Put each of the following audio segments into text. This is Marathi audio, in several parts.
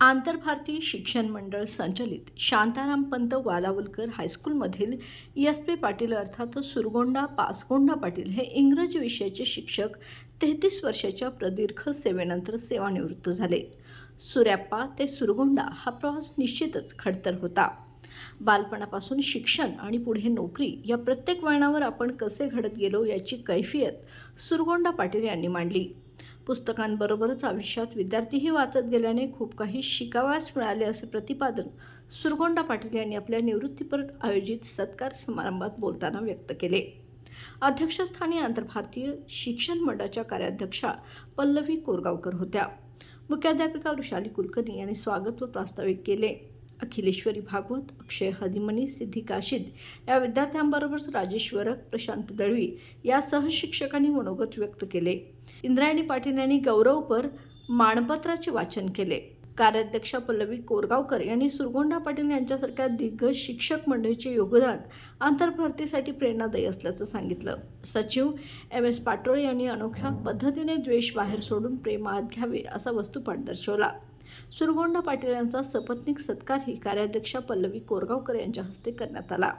आंतरभारतीय शिक्षण मंडळ संचलित शांताराम पंत वालावलकर हायस्कूलमधील एस.पी. पाटील अर्थात सुरगोंडा पासगोंडा पाटील हे इंग्रजी विषयाचे शिक्षक 33 वर्षाच्या प्रदीर्घ सेवेनंतर सेवानिवृत्त झाले. सुऱ्याप्पा ते सुरगोंडा हा प्रवास निश्चितच खडतर होता. बालपणापासून शिक्षण आणि पुढे नोकरी या प्रत्येक वळणावर आपण कसे घडत गेलो याची कैफियत सुरगोंडा पाटील यांनी मांडली. पुस्तकांबरोबरच आयुष्यात विद्यार्थीही वाचत गेल्याने खूप काही शिकावयास मिळाले असे प्रतिपादन सुरगोंडा पाटील यांनी आपल्या निवृत्तीपर आयोजित सत्कार समारंभात बोलताना व्यक्त केले. अध्यक्षस्थानी आंतरभारतीय शिक्षण मंडळाच्या कार्याध्यक्षा पल्लवी कोरगावकर होत्या. मुख्याध्यापिका वृषाली कुलकर्णी यांनी स्वागत व प्रास्ताविक केले. अखिलेश्वरी भागवत, अक्षय हदिमनी, सिद्धी काशीद या विद्यार्थ्यांबरोबरच राजेश वरक, प्रशांत दळवी या सहशिक्षकांनी मनोगत व्यक्त केले. इंद्रायणी पाटील यांनी गौरवपर मानपत्राचे वाचन केले. कार्याध्यक्षा पल्लवी कोरगावकर यांनी सुरगोंडा पाटील यांच्यासारख्या दिग्गज शिक्षक मंडळीचे योगदान आंतरभारतीसाठी प्रेरणादायी असल्याचं सांगितलं. सचिव एम.एस. पाटोळे यांनी अनोख्या पद्धतीने द्वेष बाहेर सोडून प्रेम आत घ्यावे असा वस्तुपाठ दर्शवला. सुरगोंडा पाटील यांचा सपत्नीक सत्कारही कार्याध्यक्षा पल्लवी कोरगावकर यांच्या हस्ते करण्यात आला.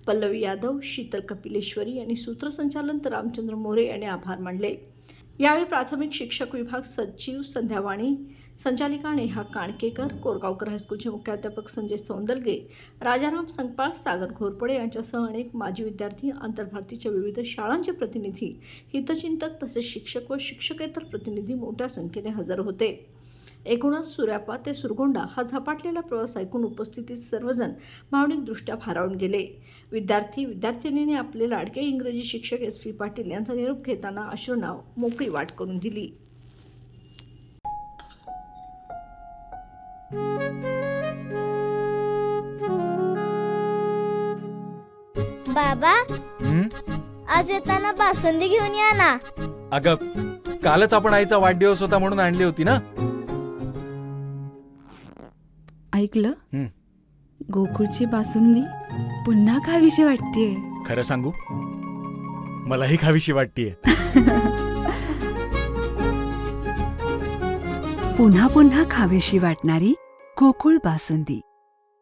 पल्लवी यादव, शीतल कपिलेश्वरी यांनी सूत्रसंचालन तर रामचंद्र मोरे यांनी आभार मानले. यावेळी प्राथमिक शिक्षक विभाग सचिव संध्यावाणी, संचालिका नेहा काणकेकर, कोरगावकर हायस्कूलचे मुख्याध्यापक संजय सौंदलगे, राजाराम संकपाळ, सागर घोरपडे यांच्यासह अनेक माजी विद्यार्थी, आंतरभारतीच्या विविध शाळांचे प्रतिनिधी, हितचिंतक तसेच शिक्षक व शिक्षकेतर प्रतिनिधी मोठ्या संख्येने हजर होते. एकूणच सुऱ्याप्पा ते सुरगोंडा हा झपाटलेला प्रवास ऐकून उपस्थितीत सर्वजण भावनिकदृष्ट्या भारावून गेले. विद्यार्थी-विद्यार्थिनींनी आपले लाडके इंग्रजी शिक्षक एस.पी. पाटील यांचा निरोप घेताना अश्रूंना मोकळी वाट करून दिली. बाबा, आज येताना बासुंदी घेऊन या ना. अगं, कालच आपण आईचा वाढदिवस होता म्हणून आणली होती ना. ऐकलं, गोकुळची बासुंदी पुन्हा खावीशी वाटतेय. खरं सांगू, मलाही खावीशी वाटतेय. पुन्हा पुन्हा खावीशी वाटणारी गोकुळ बासुंदी.